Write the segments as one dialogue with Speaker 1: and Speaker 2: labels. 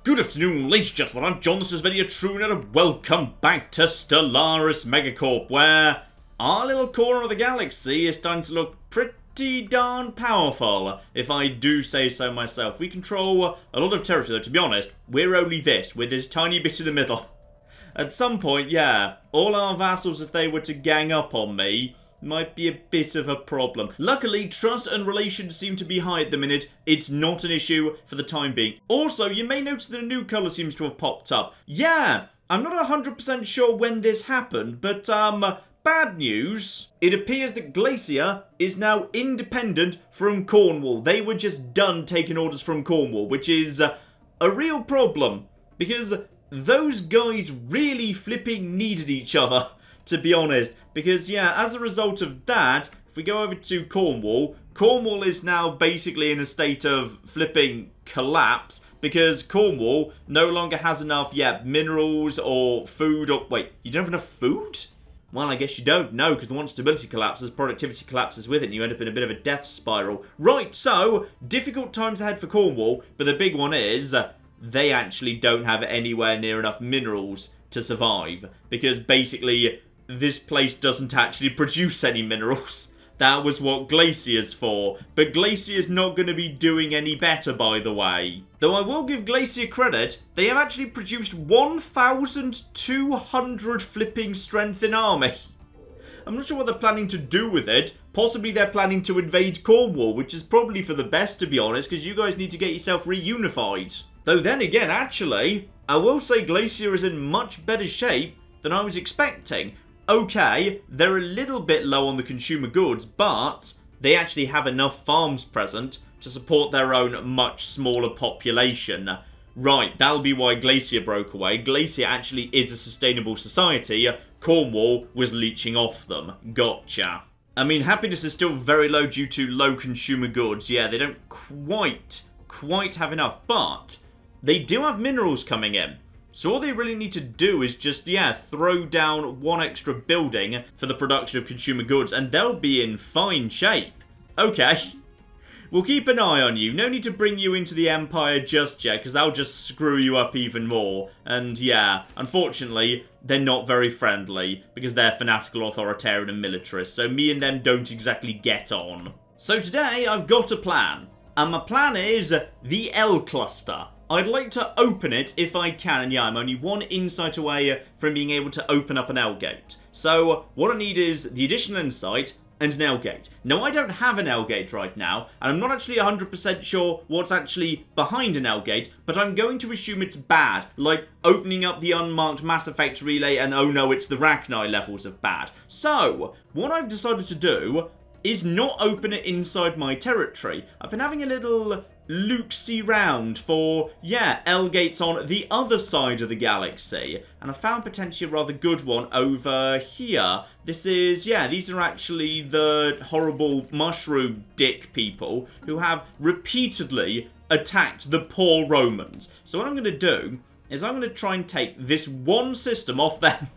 Speaker 1: Good afternoon, ladies and gentlemen, I'm John, this is Video True, and welcome back to Stellaris MegaCorp, where our little corner of the galaxy is starting to look pretty darn powerful, if I do say so myself. We control a lot of territory, though, to be honest, we're only this, with this tiny bit in the middle. At some point, yeah, all our vassals, if they were to gang up on me, might be a bit of a problem. Luckily, trust and relations seem to be high at the minute. It's not an issue for the time being. Also, you may notice that a new colour seems to have popped up. Yeah, I'm not 100% sure when this happened, but, bad news. It appears that Glacier is now independent from Cornwall. They were just done taking orders from Cornwall, which is a real problem, because those guys really flipping needed each other, to be honest. Because, yeah, as a result of that, if we go over to Cornwall, Cornwall is now basically in a state of flipping collapse because Cornwall no longer has enough, minerals or food or... Wait, you don't have enough food? Well, I guess you don't know, because once stability collapses, productivity collapses with it, and you end up in a bit of a death spiral. Right, so, difficult times ahead for Cornwall, but the big one is they actually don't have anywhere near enough minerals to survive, because basically this place doesn't actually produce any minerals. That was what Glacier's for. But Glacier's not going to be doing any better, by the way. Though I will give Glacier credit, they have actually produced 1,200 flipping strength in army. I'm not sure what they're planning to do with it. Possibly they're planning to invade Cornwall, which is probably for the best, to be honest, because you guys need to get yourself reunified. Though then again, actually, I will say Glacier is in much better shape than I was expecting. Okay, they're a little bit low on the consumer goods, but they actually have enough farms present to support their own much smaller population. Right, that'll be why Glacier broke away. Glacier actually is a sustainable society. Cornwall was leeching off them. Gotcha. I mean, happiness is still very low due to low consumer goods. Yeah, they don't quite have enough, but they do have minerals coming in. So all they really need to do is just, throw down one extra building for the production of consumer goods, and they'll be in fine shape. Okay. We'll keep an eye on you. No need to bring you into the Empire just yet, because that'll just screw you up even more. And yeah, unfortunately, they're not very friendly, because they're fanatical, authoritarian, and militarist, so me and them don't exactly get on. So today, I've got a plan. And my plan is the L cluster. I'd like to open it if I can, and yeah, I'm only one insight away from being able to open up an L gate. So, what I need is the additional insight and an L gate. Now, I don't have an L gate right now, and I'm not actually 100% sure what's actually behind an L gate, but I'm going to assume it's bad, like opening up the unmarked Mass Effect relay and oh no, it's the Rachni levels of bad. So, what I've decided to do is not open it inside my territory. I've been having a little look-see round for, L gates on the other side of the galaxy. And I found potentially a rather good one over here. This is, these are actually the horrible mushroom dick people who have repeatedly attacked the poor Romans. So what I'm going to do is I'm going to try and take this one system off them.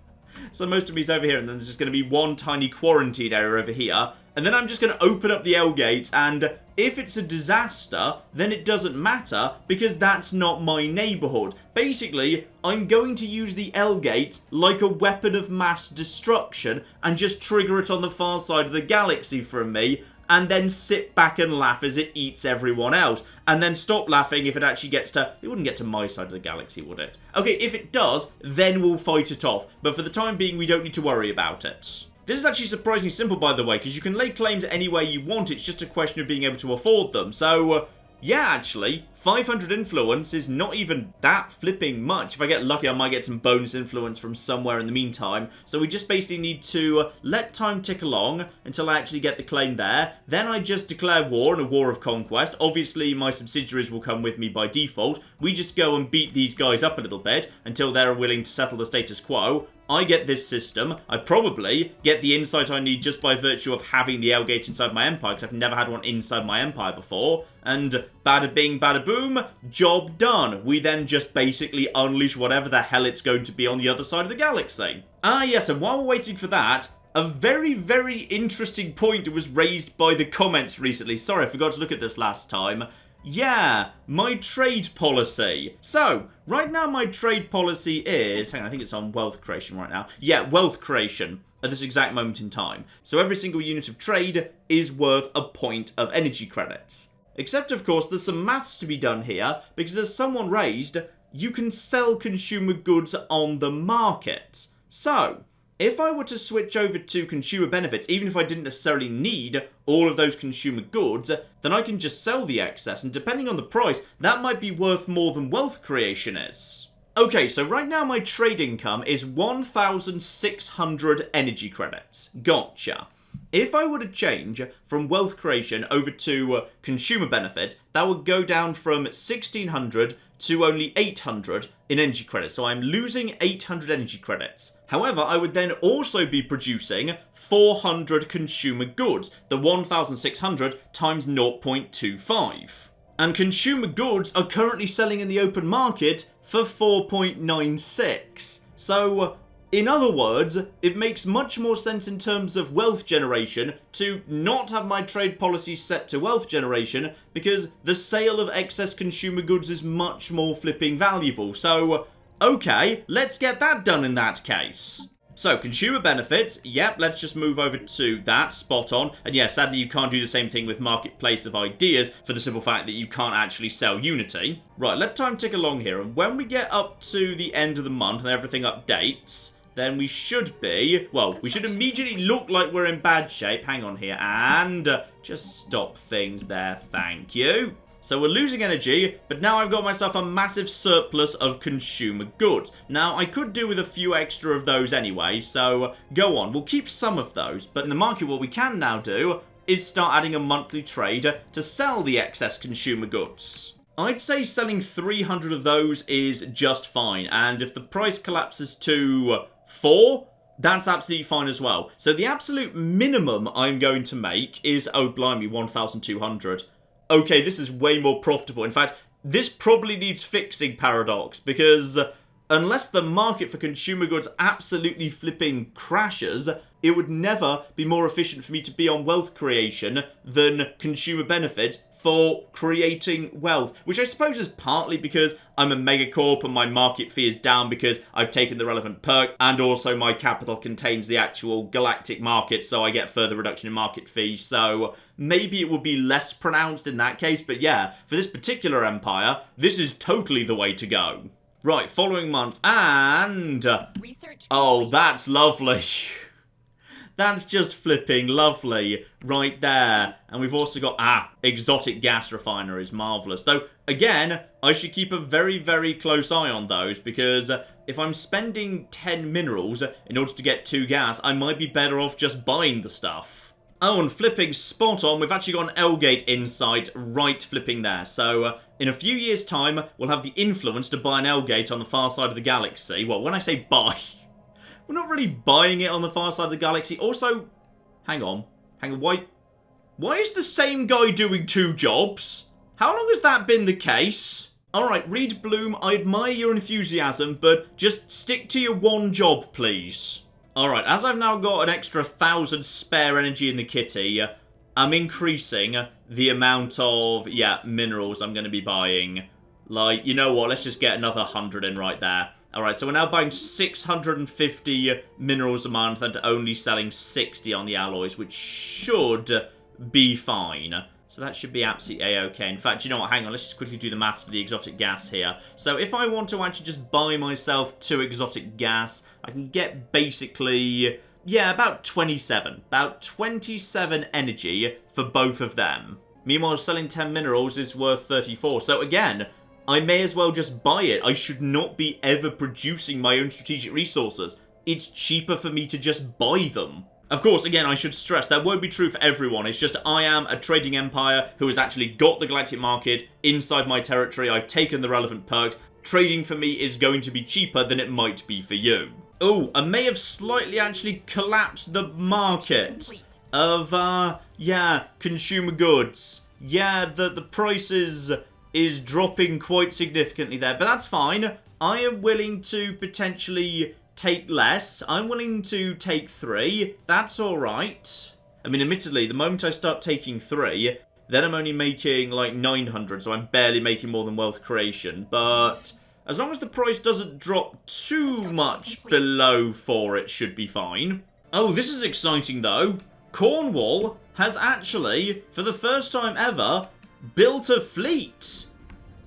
Speaker 1: So most of me's over here, and then there's just going to be one tiny quarantine area over here. And then I'm just going to open up the L gates, and if it's a disaster, then it doesn't matter, because that's not my neighbourhood. Basically, I'm going to use the L gates like a weapon of mass destruction, and just trigger it on the far side of the galaxy from me, and then sit back and laugh as it eats everyone else. And then stop laughing if it actually gets to... It wouldn't get to my side of the galaxy, would it? Okay, if it does, then we'll fight it off. But for the time being, we don't need to worry about it. This is actually surprisingly simple, by the way, because you can lay claims anywhere you want. It's just a question of being able to afford them. So, actually, 500 influence is not even that flipping much. If I get lucky, I might get some bonus influence from somewhere in the meantime. So we just basically need to let time tick along until I actually get the claim there. Then I just declare war and a war of conquest. Obviously, my subsidiaries will come with me by default. We just go and beat these guys up a little bit until they're willing to settle the status quo. I get this system. I probably get the insight I need just by virtue of having the L gate inside my empire, because I've never had one inside my empire before. And bada bing, bada boom, job done. We then just basically unleash whatever the hell it's going to be on the other side of the galaxy. Yes, and while we're waiting for that, a very, very interesting point was raised by the comments recently. Sorry, I forgot to look at this last time. Yeah, my trade policy. So, right now my trade policy is... Hang on, I think it's on wealth creation right now. Yeah, wealth creation at this exact moment in time. So every single unit of trade is worth a point of energy credits. Except, of course, there's some maths to be done here, because as someone raised, you can sell consumer goods on the market. So, if I were to switch over to consumer benefits, even if I didn't necessarily need all of those consumer goods, then I can just sell the excess, and depending on the price, that might be worth more than wealth creation is. Okay, so right now my trade income is 1,600 energy credits. Gotcha. If I were to change from wealth creation over to consumer benefit, that would go down from 1,600 to only 800 in energy credits. So I'm losing 800 energy credits. However, I would then also be producing 400 consumer goods, the 1,600 times 0.25. And consumer goods are currently selling in the open market for 4.96. So, in other words, it makes much more sense in terms of wealth generation to not have my trade policy set to wealth generation, because the sale of excess consumer goods is much more flipping valuable. So, okay, let's get that done in that case. So, consumer benefits, yep, let's just move over to that, spot on. And yeah, sadly you can't do the same thing with Marketplace of Ideas for the simple fact that you can't actually sell Unity. Right, let time tick along here, and when we get up to the end of the month and everything updates, then we should be, well, we should immediately look like we're in bad shape. Hang on here, and just stop things there, thank you. So we're losing energy, but now I've got myself a massive surplus of consumer goods. Now, I could do with a few extra of those anyway, so go on. We'll keep some of those, but in the market what we can now do is start adding a monthly trade to sell the excess consumer goods. I'd say selling 300 of those is just fine, and if the price collapses to 4, that's absolutely fine as well. So the absolute minimum I'm going to make is, oh blimey, 1,200. Okay, this is way more profitable. In fact, this probably needs fixing, Paradox, because unless the market for consumer goods absolutely flipping crashes, it would never be more efficient for me to be on wealth creation than consumer benefit for creating wealth, which I suppose is partly because I'm a MegaCorp and my market fee is down because I've taken the relevant perk, and also my capital contains the actual galactic market, so I get further reduction in market fee, so maybe it would be less pronounced in that case, but yeah, for this particular empire, this is totally the way to go. Right, following month, and... research. Oh, that's lovely. That's just flipping lovely right there. And we've also got, exotic gas refineries. Marvellous. Though, again, I should keep a very, very close eye on those, because if I'm spending 10 minerals in order to get 2 gas, I might be better off just buying the stuff. Oh, and flipping spot on, we've actually got an L-gate insight right flipping there. So, in a few years' time, we'll have the influence to buy an L-gate on the far side of the galaxy. Well, when I say buy... we're not really buying it on the far side of the galaxy. Also, hang on, why is the same guy doing 2 jobs? How long has that been the case? Alright, Reed Bloom, I admire your enthusiasm, but just stick to your 1 job, please. Alright, as I've now got an extra 1,000 spare energy in the kitty, I'm increasing the amount of, minerals I'm going to be buying. Like, you know what, let's just get another 100 in right there. Alright, so we're now buying 650 minerals a month and only selling 60 on the alloys, which should be fine. So that should be absolutely a-okay. In fact, you know what, hang on, let's just quickly do the maths for the exotic gas here. So if I want to actually just buy myself 2 exotic gas, I can get basically, about 27. About 27 energy for both of them. Meanwhile, selling 10 minerals is worth 34. So again, I may as well just buy it. I should not be ever producing my own strategic resources. It's cheaper for me to just buy them. Of course, again, I should stress, that won't be true for everyone. It's just I am a trading empire who has actually got the galactic market inside my territory. I've taken the relevant perks. Trading for me is going to be cheaper than it might be for you. Oh, I may have slightly actually collapsed the market of, consumer goods. Yeah, the prices is dropping quite significantly there, but that's fine. I am willing to potentially take less. I'm willing to take 3. That's alright. I mean, admittedly, the moment I start taking 3, Then I'm only making like 900, so I'm barely making more than wealth creation. But as long as the price doesn't drop too much below 4, it should be fine. Oh, this is exciting though. Cornwall has actually, for the first time ever, built a fleet.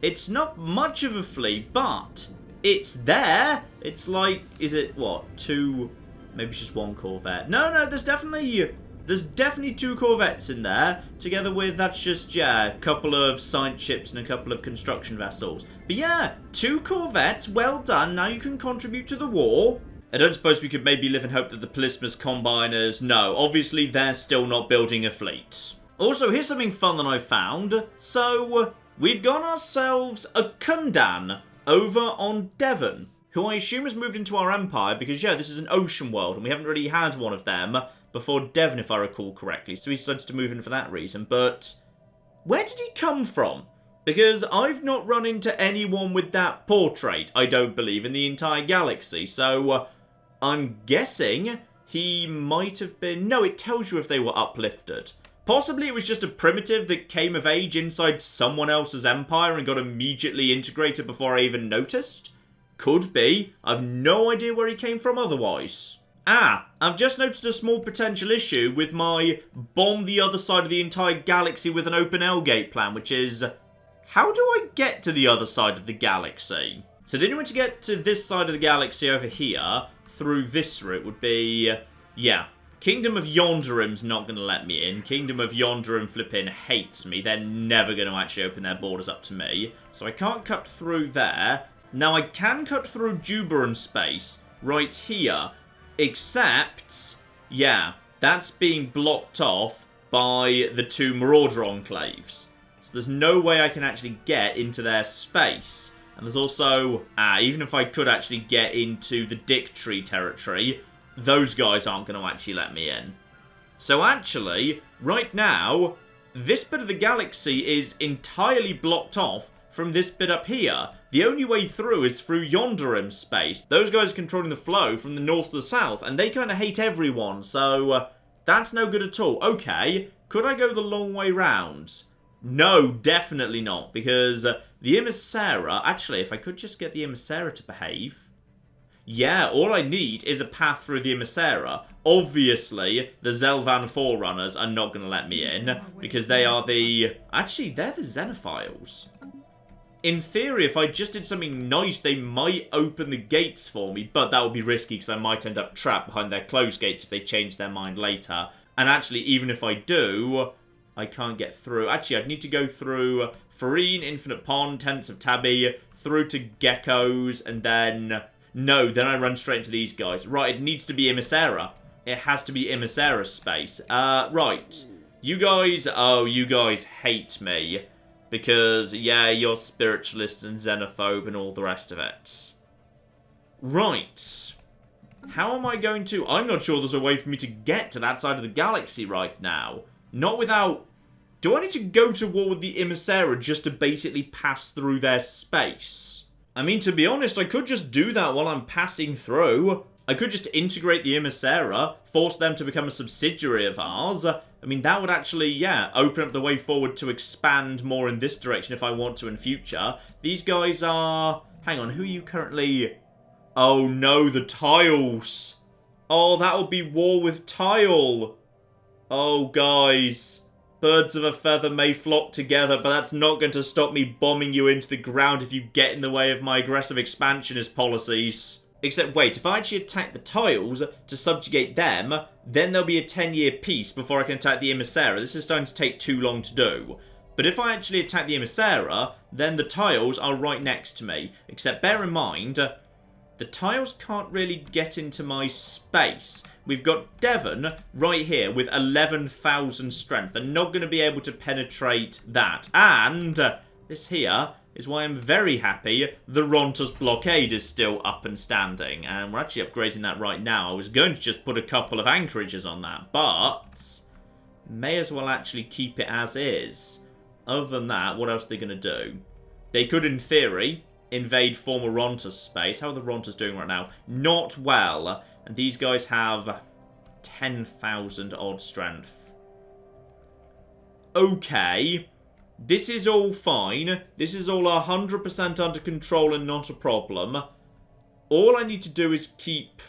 Speaker 1: It's not much of a fleet, but it's there. It's like, is it, what, 2, maybe it's just 1 corvette. No, there's definitely 2 corvettes in there, together with, that's just, yeah, a couple of science ships and a couple of construction vessels. But yeah, 2 corvettes, well done, now you can contribute to the war. I don't suppose we could maybe live in hope that the Polismas Combiners, no, obviously they're still not building a fleet. Also, here's something fun that I found. So, we've got ourselves a Kundan over on Devon, who I assume has moved into our empire because, yeah, this is an ocean world and we haven't really had one of them before Devon, if I recall correctly. So he decided to move in for that reason. But where did he come from? Because I've not run into anyone with that portrait, I don't believe, in the entire galaxy. So I'm guessing he might have been... No, it tells you if they were uplifted. Possibly it was just a primitive that came of age inside someone else's empire and got immediately integrated before I even noticed. Could be. I've no idea where he came from otherwise. I've just noticed a small potential issue with my bomb the other side of the entire galaxy with an open L-gate plan, which is, how do I get to the other side of the galaxy? So the only way to get to this side of the galaxy over here, through this route, would be, yeah, Kingdom of Yonderim's not going to let me in. Kingdom of Yonderim flipping hates me. They're never going to actually open their borders up to me. So I can't cut through there. Now I can cut through Juberan space right here. Except, yeah, that's being blocked off by the 2 Marauder Enclaves. So there's no way I can actually get into their space. And there's also, even if I could actually get into the Dick Tree territory, those guys aren't going to actually let me in. So actually, right now, this bit of the galaxy is entirely blocked off from this bit up here. The only way through is through Yonderim space. Those guys are controlling the flow from the north to the south, and they kind of hate everyone, so that's no good at all. Okay, could I go the long way round? No, definitely not, because the Emissara... Actually, if I could just get the Emissara to behave... Yeah, all I need is a path through the Emissara. Obviously, the Zelvan Forerunners are not going to let me in, because they are the... Actually, they're the Xenophiles. In theory, if I just did something nice, they might open the gates for me, but that would be risky because I might end up trapped behind their closed gates if they change their mind later. And actually, even if I do, I can't get through. Actually, I'd need to go through Farine, Infinite Pond, Tents of Tabby, through to Geckos, and then... No, then I run straight into these guys. Right, it needs to be Emissara. It has to be Emissara space. Right. You guys... Oh, you guys hate me. Because, yeah, you're spiritualist and xenophobe and all the rest of it. Right. How am I going to... I'm not sure there's a way for me to get to that side of the galaxy right now. Not without... Do I need to go to war with the Emissara just to basically pass through their space? I mean, to be honest, I could just do that while I'm passing through. I could just integrate the Emissara, force them to become a subsidiary of ours. I mean, that would actually, yeah, open up the way forward to expand more in this direction if I want to in future. These guys are... Hang on, who are you currently... Oh no, the Tiles. Oh, that would be war with Tile. Oh, guys. Birds of a feather may flock together, but that's not going to stop me bombing you into the ground if you get in the way of my aggressive expansionist policies. Except, wait, if I actually attack the Tiles to subjugate them, then there'll be a 10-year peace before I can attack the Emissara. This is starting to take too long to do. But if I actually attack the Emissara, then the Tiles are right next to me. Except, bear in mind, the Tiles can't really get into my space. We've got Devon right here with 11,000 strength. They're not going to be able to penetrate that. And this here is why I'm very happy the Rontus blockade is still up and standing. And we're actually upgrading that right now. I was going to just put a couple of anchorages on that, but may as well actually keep it as is. Other than that, what else are they going to do? They could, in theory, invade former Rontus space. How are the Rontus doing right now? Not well. And these guys have 10,000 odd strength. okay. This is all fine. This is all 100% under control and not a problem. All I need to do is keep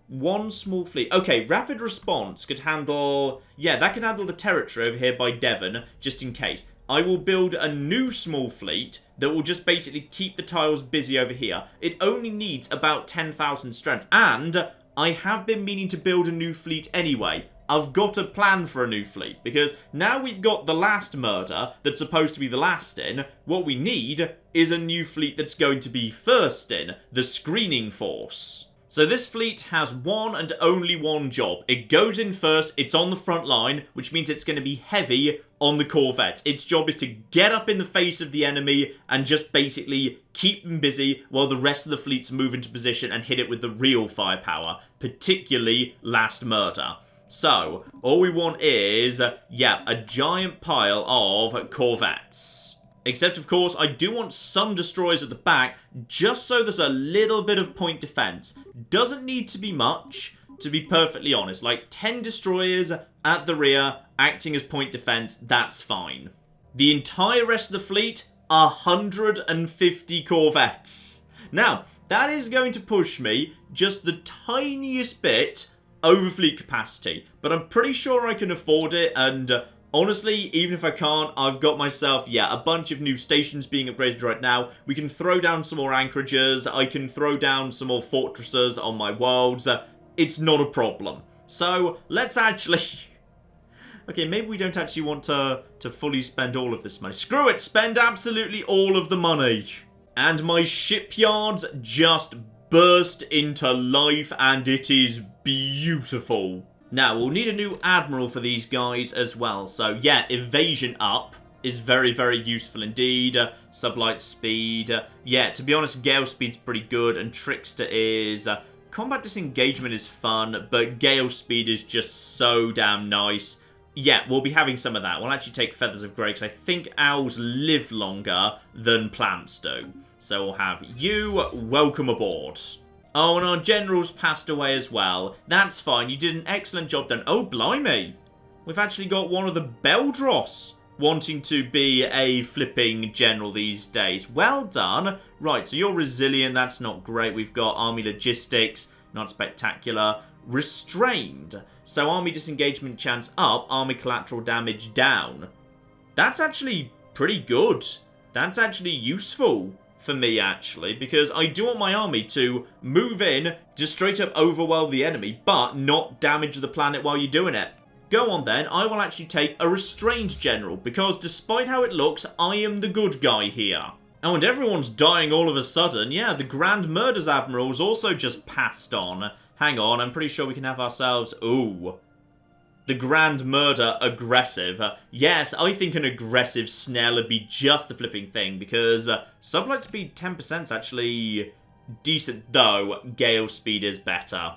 Speaker 1: one small fleet. Okay, rapid response could handle... Yeah, that can handle the territory over here by Devon, just in case. I will build a new small fleet that will just basically keep the tiles busy over here. It only needs about 10,000 strength. And I have been meaning to build a new fleet anyway. I've got a plan for a new fleet, because now we've got the last murder that's supposed to be the last in. What we need is a new fleet that's going to be first in, the screening force. So this fleet has one and only one job. It goes in first, it's on the front line, which means it's going to be heavy on the corvettes. Its job is to get up in the face of the enemy and just basically keep them busy while the rest of the fleets move into position and hit it with the real firepower, particularly last murder. So, all we want is, yeah, a giant pile of corvettes. Except, of course, I do want some destroyers at the back, just so there's a little bit of point defense. Doesn't need to be much, to be perfectly honest. Like, 10 destroyers at the rear, acting as point defense, that's fine. The entire rest of the fleet, 150 corvettes. Now, that is going to push me just the tiniest bit over fleet capacity, but I'm pretty sure I can afford it, and honestly, even if I can't, I've got myself, yeah, a bunch of new stations being upgraded right now. We can throw down some more anchorages, I can throw down some more fortresses on my worlds. It's not a problem. So, let's actually... Okay, maybe we don't actually want to fully spend all of this money. Screw it, spend absolutely all of the money. And my shipyards just burst into life, and it is beautiful. Now, we'll need a new admiral for these guys as well. So, yeah, evasion up is very, very useful indeed. Sublight speed. Yeah, to be honest, gale speed's pretty good, and trickster is... combat disengagement is fun, but gale speed is just so damn nice. Yeah, we'll be having some of that. We'll actually take Feathers of Grey, because I think owls live longer than plants do. So we'll have you, welcome aboard. Oh, and our general's passed away as well. That's fine, you did an excellent job then. Oh, blimey. We've actually got one of the Beldros wanting to be a flipping general these days. Well done. Right, so you're resilient, that's not great. We've got army logistics, not spectacular. Restrained. So army disengagement chance up, army collateral damage down. That's actually pretty good. That's actually useful for me, actually, because I do want my army to move in, just straight up overwhelm the enemy, but not damage the planet while you're doing it. Go on then, I will actually take a restrained general, because despite how it looks, I am the good guy here. Oh, and everyone's dying all of a sudden. Yeah, the Grand Murders Admiral's also just passed on. Hang on, I'm pretty sure we can have ourselves... Ooh. The Grand Murder aggressive. Yes, I think an aggressive Snell would be just the flipping thing, because sublight speed 10% is actually decent, though gale speed is better.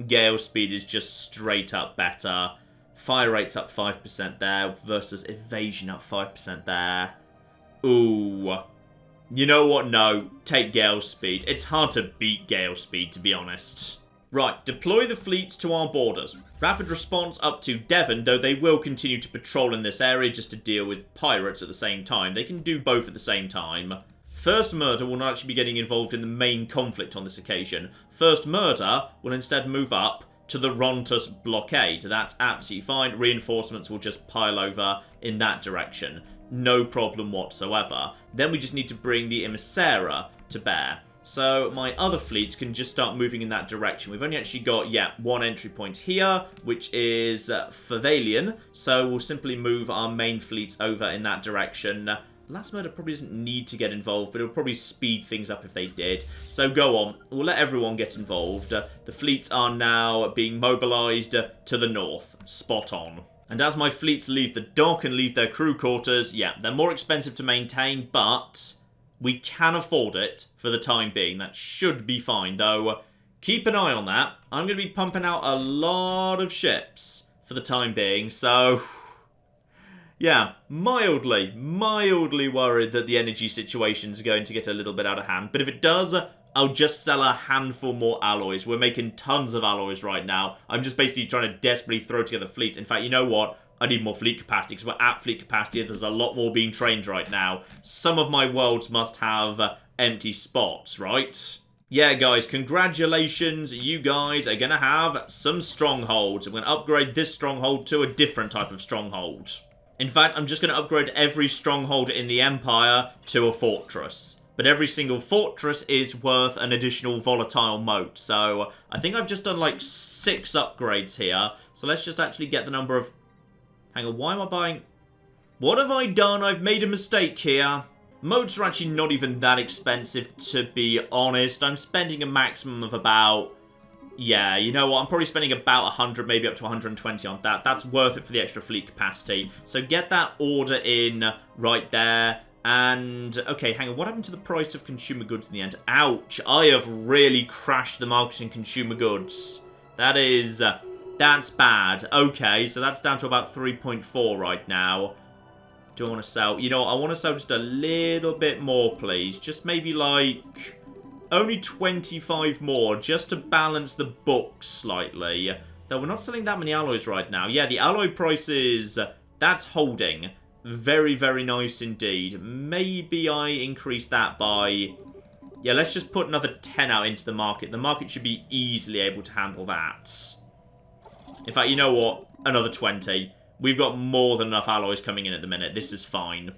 Speaker 1: Gale speed is just straight up better. Fire rate's up 5% there, versus evasion up 5% there. Ooh. You know what? No, take gale speed. It's hard to beat gale speed, to be honest. Right, deploy the fleets to our borders. Rapid response up to Devon, though they will continue to patrol in this area just to deal with pirates at the same time. They can do both at the same time. First Murder will not actually be getting involved in the main conflict on this occasion. First Murder will instead move up to the Rontus blockade. That's absolutely fine. Reinforcements will just pile over in that direction. No problem whatsoever. Then we just need to bring the Emissara to bear. So my other fleets can just start moving in that direction. We've only actually got, yeah, one entry point here, which is Favalion. So we'll simply move our main fleets over in that direction. Last Murder probably doesn't need to get involved, but it'll probably speed things up if they did. So go on. We'll let everyone get involved. The fleets are now being mobilized to the north. Spot on. And as my fleets leave the dock and leave their crew quarters, yeah, they're more expensive to maintain, but we can afford it for the time being. That should be fine, though. Keep an eye on that. I'm going to be pumping out a lot of ships for the time being, so yeah, mildly worried that the energy situation's going to get a little bit out of hand. But if it does, I'll just sell a handful more alloys. We're making tons of alloys right now. I'm just basically trying to desperately throw together fleets. In fact, you know what? I need more fleet capacity, because we're at fleet capacity. There's a lot more being trained right now. Some of my worlds must have empty spots, right? Yeah, guys, congratulations. You guys are going to have some strongholds. I'm going to upgrade this stronghold to a different type of stronghold. In fact, I'm just going to upgrade every stronghold in the Empire to a fortress. But every single fortress is worth an additional volatile moat. So I think I've just done like 6 upgrades here. So let's just actually get the number of... Hang on, why am I buying... What have I done? I've made a mistake here. Moats are actually not even that expensive, to be honest. I'm spending a maximum of about... Yeah, you know what? I'm probably spending about 100, maybe up to 120 on that. That's worth it for the extra fleet capacity. So get that order in right there. And, okay, hang on. What happened to the price of consumer goods in the end? Ouch. I have really crashed the market in consumer goods. That is... that's bad. Okay, so that's down to about 3.4 right now. Do I want to sell? You know what? I want to sell just a little bit more, please. Just maybe like... only 25 more, just to balance the books slightly. Though we're not selling that many alloys right now. Yeah, the alloy prices, that's holding. Very, very nice indeed. Maybe I increase that by... Yeah, let's just put another 10 out into the market. The market should be easily able to handle that. In fact, you know what? Another 20. We've got more than enough alloys coming in at the minute. This is fine.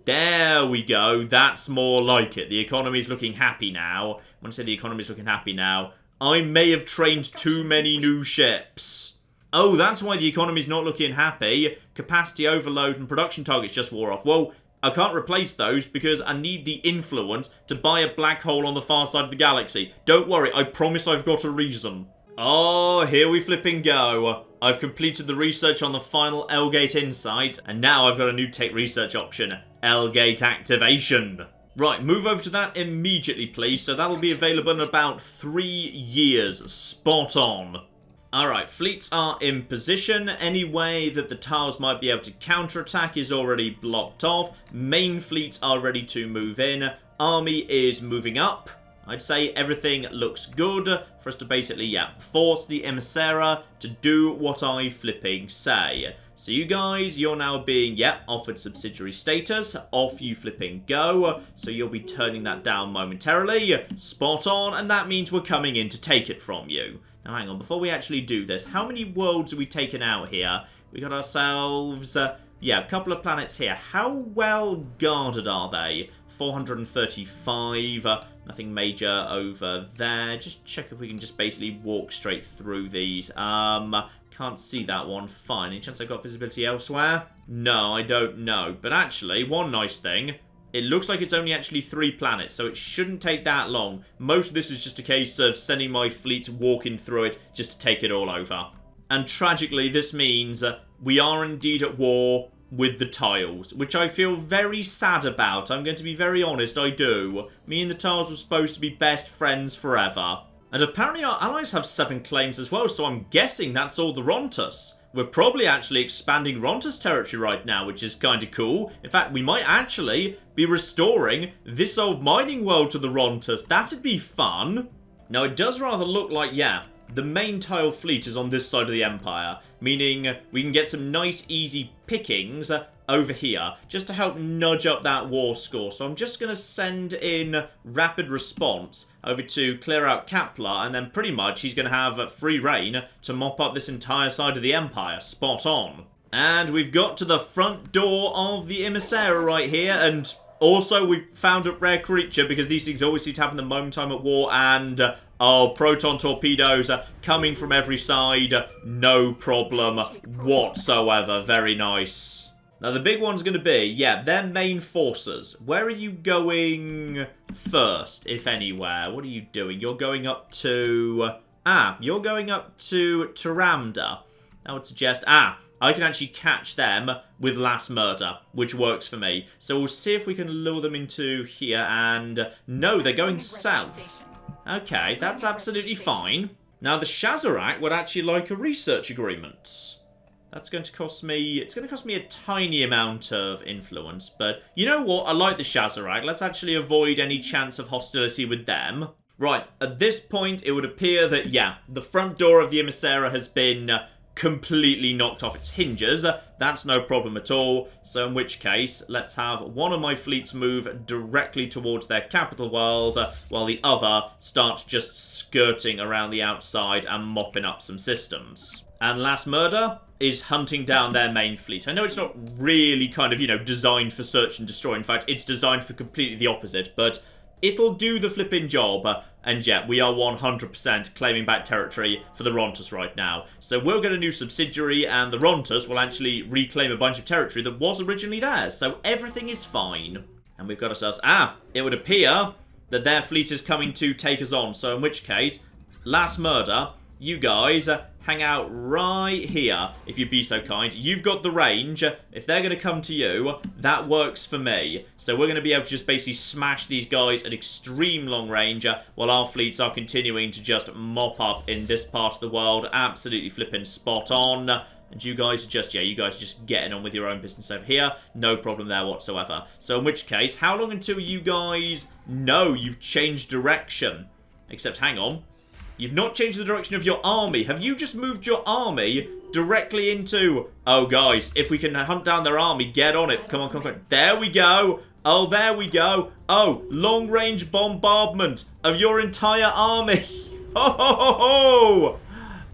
Speaker 1: There we go. That's more like it. The economy's looking happy now. When I say the economy's looking happy now, I may have trained too many new ships. Oh, that's why the economy's not looking happy. Capacity overload and production targets just wore off. Well, I can't replace those because I need the influence to buy a black hole on the far side of the galaxy. Don't worry, I promise I've got a reason. Oh, here we flipping go. I've completed the research on the final L-Gate Insight, and now I've got a new tech research option, L-Gate Activation. Right, move over to that immediately, please. So that'll be available in about 3 years. Spot on. Alright, fleets are in position. Any way that the tiles might be able to counterattack is already blocked off. Main fleets are ready to move in. Army is moving up. I'd say everything looks good for us to basically, yeah, force the Emissara to do what I flipping say. So you guys, you're now being, yeah, offered subsidiary status. Off you flipping go. So you'll be turning that down momentarily. Spot on, and that means we're coming in to take it from you. Now hang on, before we actually do this, how many worlds have we taken out here? We got ourselves, yeah, a couple of planets here. How well guarded are they? 435, nothing major over there. Just check if we can just basically walk straight through these. Can't see that one. Fine. Any chance I've got visibility elsewhere? No, I don't know. But actually, one nice thing, it looks like it's only actually 3 planets, so it shouldn't take that long. Most of this is just a case of sending my fleet walking through it just to take it all over. And tragically, this means we are indeed at war with the tiles, which I feel very sad about. I'm going to be very honest, I do. Me and the tiles were supposed to be best friends forever. And apparently our allies have 7 claims as well, so I'm guessing that's all the Rontus. We're probably actually expanding Rontus territory right now, which is kind of cool. In fact, we might actually be restoring this old mining world to the Rontus. That'd be fun. Now, it does rather look like, yeah, the main tile fleet is on this side of the Empire, meaning we can get some nice, easy pickings over here, just to help nudge up that war score. So I'm just going to send in rapid response over to clear out Kepler, and then pretty much he's going to have free reign to mop up this entire side of the Empire. Spot on. And we've got to the front door of the Emissara right here, and also we found a rare creature, because these things always seem to happen the moment I'm at war, and oh, proton torpedoes coming from every side, no problem whatsoever. Very nice. Now, the big one's going to be, yeah, their main forces. Where are you going first, if anywhere? What are you doing? You're going up to... you're going up to Taramda. I would suggest... I can actually catch them with Last Murder, which works for me. So we'll see if we can lure them into here, and... No, they're going south. Okay, that's absolutely fine. Now, the Shazarak would actually like a research agreement. That's going to cost me... It's going to cost me a tiny amount of influence. But you know what? I like the Shazarak. Let's actually avoid any chance of hostility with them. Right. At this point, it would appear that, yeah, the front door of the Emissara has been completely knocked off its hinges. That's no problem at all. So in which case, let's have one of my fleets move directly towards their capital world, while the other starts just skirting around the outside and mopping up some systems. And Last Murder is hunting down their main fleet. I know it's not really kind of, you know, designed for search and destroy. In fact, it's designed for completely the opposite, but it'll do the flipping job. And yeah, we are 100% claiming back territory for the Rontus right now. So we'll get a new subsidiary, and the Rontus will actually reclaim a bunch of territory that was originally theirs. So everything is fine. And we've got ourselves... it would appear that their fleet is coming to take us on. So in which case, Last Murder, you guys... hang out right here, if you'd be so kind. You've got the range. If they're going to come to you, that works for me. So we're going to be able to just basically smash these guys at extreme long range, while our fleets are continuing to just mop up in this part of the world. Absolutely flipping spot on. And you guys are just, you guys are just getting on with your own business over here. No problem there whatsoever. So in which case, how long until you guys know you've changed direction? Except, hang on. You've not changed the direction of your army. Have you just moved your army directly into... Oh, guys, if we can hunt down their army, get on it. Come on, come on, come on. There we go. Oh, there we go. Oh, long-range bombardment of your entire army. Ho, ho, ho,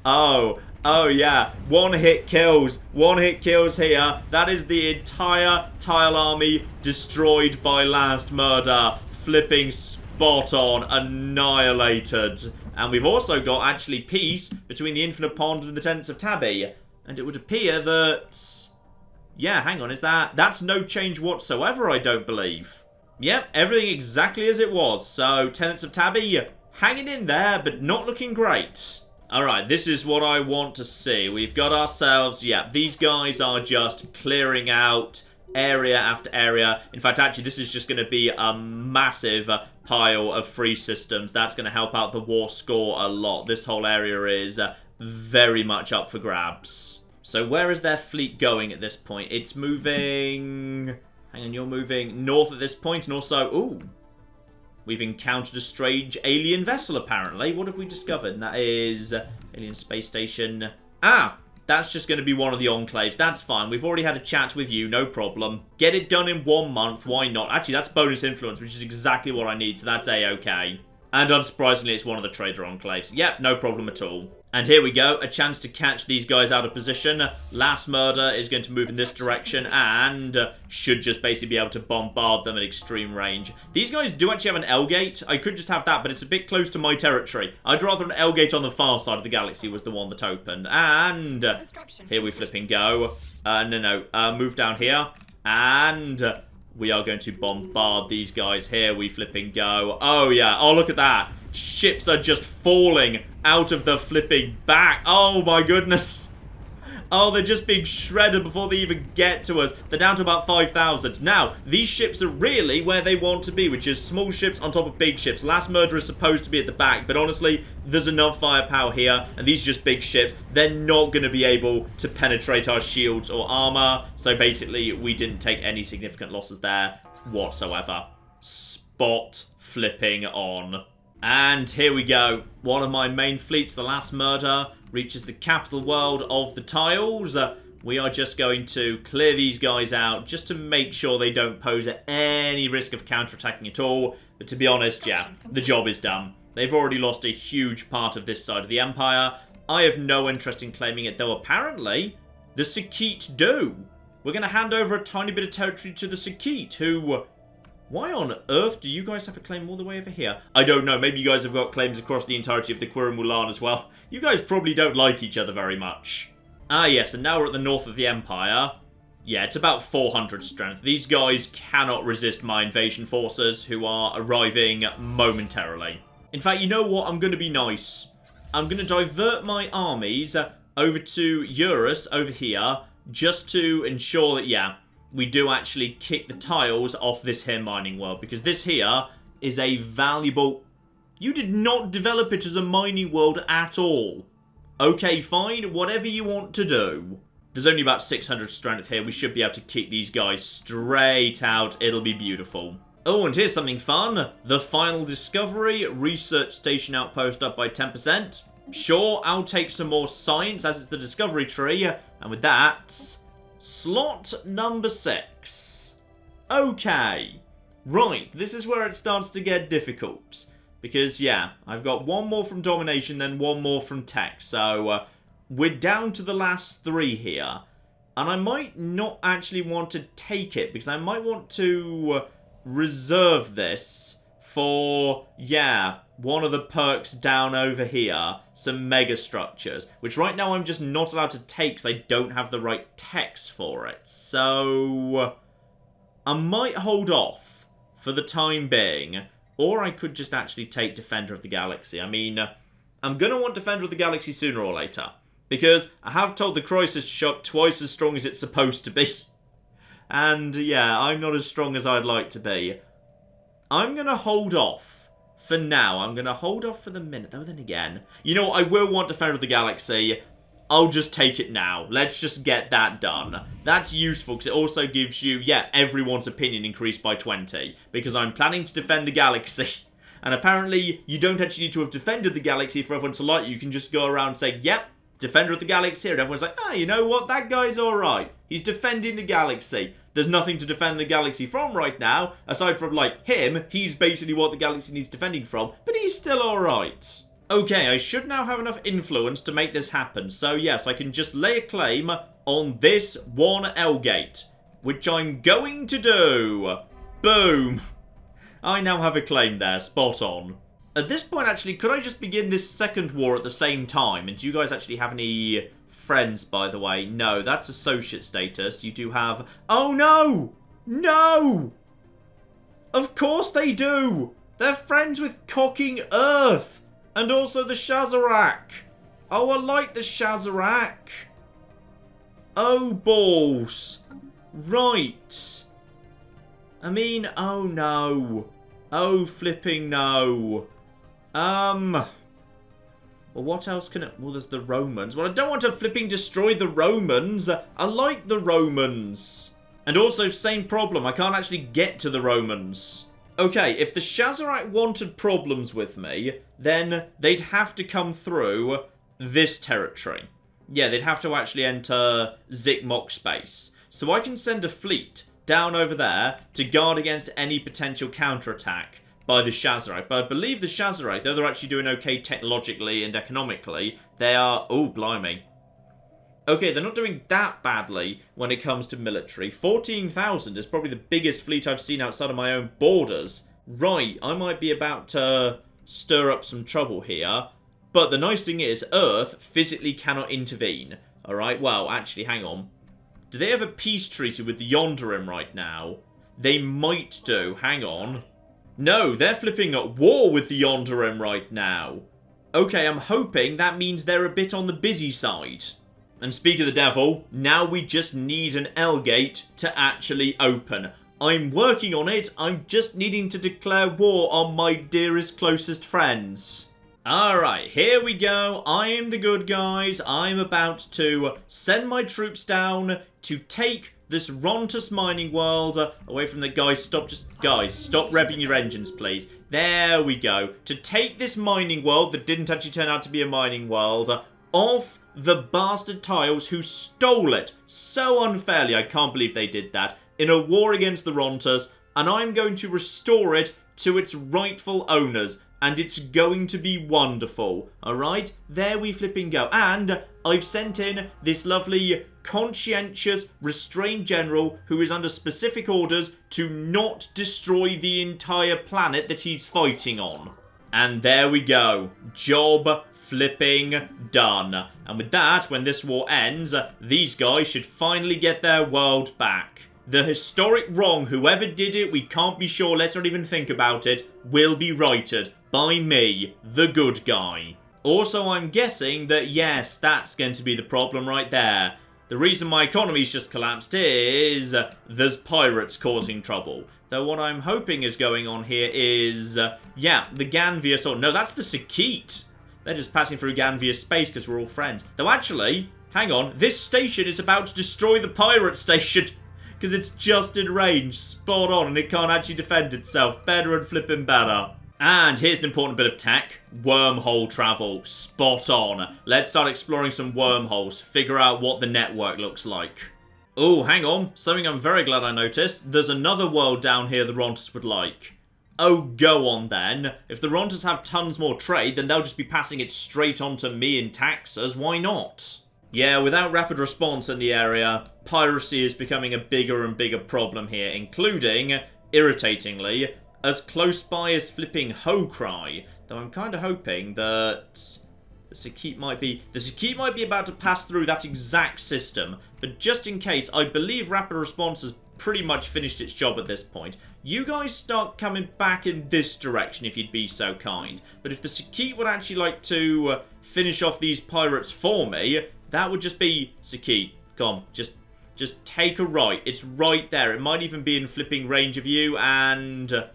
Speaker 1: ho. Oh, yeah. One-hit kills. One-hit kills here. That is the entire Tile army destroyed by Last Murder. Flipping spot on. Annihilated. And we've also got, actually, peace between the Infinite Pond and the Tenants of Tabby. And it would appear that... Yeah, hang on, is that... That's no change whatsoever, I don't believe. Yep, everything exactly as it was. So, Tenants of Tabby, hanging in there, but not looking great. Alright, this is what I want to see. We've got ourselves... Yeah, these guys are just clearing out area after area. In fact, actually, this is just going to be a massive pile of free systems. That's going to help out the war score a lot. This whole area is very much up for grabs. So where is their fleet going at this point? It's moving... Hang on, you're moving north at this point, and also... Ooh! We've encountered a strange alien vessel, apparently. What have we discovered? And that is... Alien space station... That's just going to be one of the enclaves. That's fine. We've already had a chat with you. No problem. Get it done in 1 month. Why not? Actually, that's bonus influence, which is exactly what I need. So that's A-okay. And unsurprisingly, it's one of the trader enclaves. Yep, no problem at all. And here we go. A chance to catch these guys out of position. Last Murder is going to move in this direction and should just basically be able to bombard them at extreme range. These guys do actually have an L-gate. I could just have that, but it's a bit close to my territory. I'd rather an L-gate on the far side of the galaxy was the one that opened. And here we flipping go. Move down here. And we are going to bombard these guys. Here we flipping go. Oh, yeah. Oh, look at that. Ships are just falling out of the flipping back. Oh, my goodness. Oh, they're just being shredded before they even get to us. They're down to about 5,000. Now, these ships are really where they want to be, which is small ships on top of big ships. Last Murder is supposed to be at the back, but honestly, there's enough firepower here, and these are just big ships. They're not going to be able to penetrate our shields or armor, so basically, we didn't take any significant losses there whatsoever. Spot flipping on. And here we go. One of my main fleets, the Last Murder, reaches the capital world of the Tiles. We are just going to clear these guys out just to make sure they don't pose any risk of counterattacking at all. But to be honest, yeah, the job is done. They've already lost a huge part of this side of the Empire. I have no interest in claiming it, though apparently the Sakit do. We're going to hand over a tiny bit of territory to the Sakit, who... Why on earth do you guys have a claim all the way over here? I don't know. Maybe you guys have got claims across the entirety of the Quirm Mulan as well. You guys probably don't like each other very much. Ah, yes, and now we're at the north of the Empire. Yeah, it's about 400 strength. These guys cannot resist my invasion forces, who are arriving momentarily. In fact, you know what? I'm going to be nice. I'm going to divert my armies over to Eurus over here, just to ensure that, yeah, we do actually kick the Tiles off this here mining world, because this here is a valuable... You did not develop it as a mining world at all. Okay, fine, whatever you want to do. There's only about 600 strength here. We should be able to kick these guys straight out. It'll be beautiful. Oh, and here's something fun. The final discovery, research station outpost up by 10%. Sure, I'll take some more science as it's the discovery tree. And with that, slot number 6. Okay. Right, this is where it starts to get difficult. Because, yeah, I've got one more from domination, then one more from tech. So, we're down to the last 3 here. And I might not actually want to take it, because I might want to reserve this for, yeah, one of the perks down over here. Some mega structures, which right now I'm just not allowed to take because I don't have the right techs for it. So, I might hold off for the time being. Or I could just actually take Defender of the Galaxy. I mean, I'm going to want Defender of the Galaxy sooner or later. Because I have told the Crisis Shot twice as strong as it's supposed to be. And yeah, I'm not as strong as I'd like to be. I'm going to hold off for now. I'm going to hold off for the minute. Though then again, you know what? I will want Defender of the Galaxy. I'll just take it now. Let's just get that done. That's useful because it also gives you, yeah, everyone's opinion increased by 20. Because I'm planning to defend the galaxy. And apparently, you don't actually need to have defended the galaxy for everyone to like you. You can just go around and say, yep, Defender of the Galaxy. And everyone's like, ah, you know what? That guy's alright. He's defending the galaxy. There's nothing to defend the galaxy from right now. Aside from, like, him. He's basically what the galaxy needs defending from. But he's still alright. Okay, I should now have enough influence to make this happen. So yes, I can just lay a claim on this one L-gate. Which I'm going to do. Boom. I now have a claim there. Spot on. At this point, actually, could I just begin this second war at the same time? And do you guys actually have any friends, by the way? No, that's associate status. You do have... Oh, no! No! Of course they do! They're friends with Cocking Earth! And also the Shazarak. Oh, I like the Shazarak. Oh, balls. Right. I mean, oh no. Oh, flipping no. Well, what else can it... Well, there's the Romans. Well, I don't want to flipping destroy the Romans. I like the Romans. And also, same problem. I can't actually get to the Romans. Okay, if the Shazarak wanted problems with me, then they'd have to come through this territory. Yeah, they'd have to actually enter Zikmok space. So I can send a fleet down over there to guard against any potential counterattack by the Shazarak. But I believe the Shazarak, though they're actually doing okay technologically and economically, they are... Oh, blimey. Okay, they're not doing that badly when it comes to military. 14,000 is probably the biggest fleet I've seen outside of my own borders. Right, I might be about to stir up some trouble here. But the nice thing is, Earth physically cannot intervene. Alright, well, actually, hang on. Do they have a peace treaty with the Yonderim right now? They might do. Hang on. No, they're flipping at war with the Yonderim right now. Okay, I'm hoping that means they're a bit on the busy side. And speak of the devil, now we just need an L-gate to actually open. I'm working on it, I'm just needing to declare war on my dearest, closest friends. Alright, here we go. I am the good guys. I'm about to send my troops down to take this Rontus mining world away from the... Guys, stop revving your engines, please. There we go. To take this mining world that didn't actually turn out to be a mining world off the bastard tiles who stole it so unfairly. I can't believe they did that in a war against the Rontas, and I'm going to restore it to its rightful owners, and it's going to be wonderful. Alright, there we flipping go. And I've sent in this lovely conscientious restrained general who is under specific orders to not destroy the entire planet that he's fighting on. And there we go. Job flipping done. And with that, when this war ends, these guys should finally get their world back. The historic wrong, whoever did it, we can't be sure, let's not even think about it, will be righted by me, the good guy. Also, I'm guessing that, yes, that's going to be the problem right there. The reason my economy's just collapsed is there's pirates causing trouble. Though what I'm hoping is going on here is, yeah, the Ganvia sword. No, that's the Sakit. They're just passing through Ganvia space because we're all friends. Though actually, hang on, this station is about to destroy the pirate station because it's just in range, spot on, and it can't actually defend itself. Better and flipping better. And here's an important bit of tech. Wormhole travel. Spot on. Let's start exploring some wormholes. Figure out what the network looks like. Oh, hang on. Something I'm very glad I noticed. There's another world down here the Rontas would like. Oh, go on then. If the Rontas have tons more trade, then they'll just be passing it straight on to me in taxes. Why not? Yeah, without rapid response in the area, piracy is becoming a bigger and bigger problem here, including, irritatingly, as close by as flipping Ho-Cry, though I'm kind of hoping that the Sakit might be about to pass through that exact system, but just in case, I believe rapid response has pretty much finished its job at this point. You guys start coming back in this direction if you'd be so kind, but if the Sakit would actually like to finish off these pirates for me, that would just be, Sakit, come on, just take a right. It's right there. It might even be in flipping range of you, and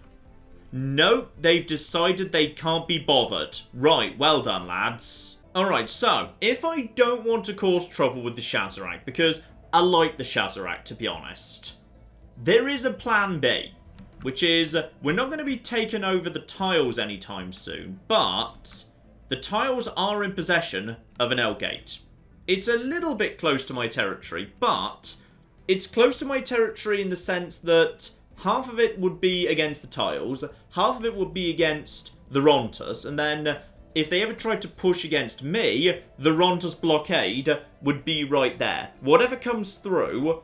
Speaker 1: nope, they've decided they can't be bothered. Right, well done, lads. Alright, so, if I don't want to cause trouble with the Shazerac, because I like the Shazerac, to be honest, there is a plan B, which is, we're not going to be taking over the tiles anytime soon, but the tiles are in possession of an L-gate. It's a little bit close to my territory, but it's close to my territory in the sense that half of it would be against the tiles, half of it would be against the Rontas, and then if they ever tried to push against me, the Rontas blockade would be right there. Whatever comes through,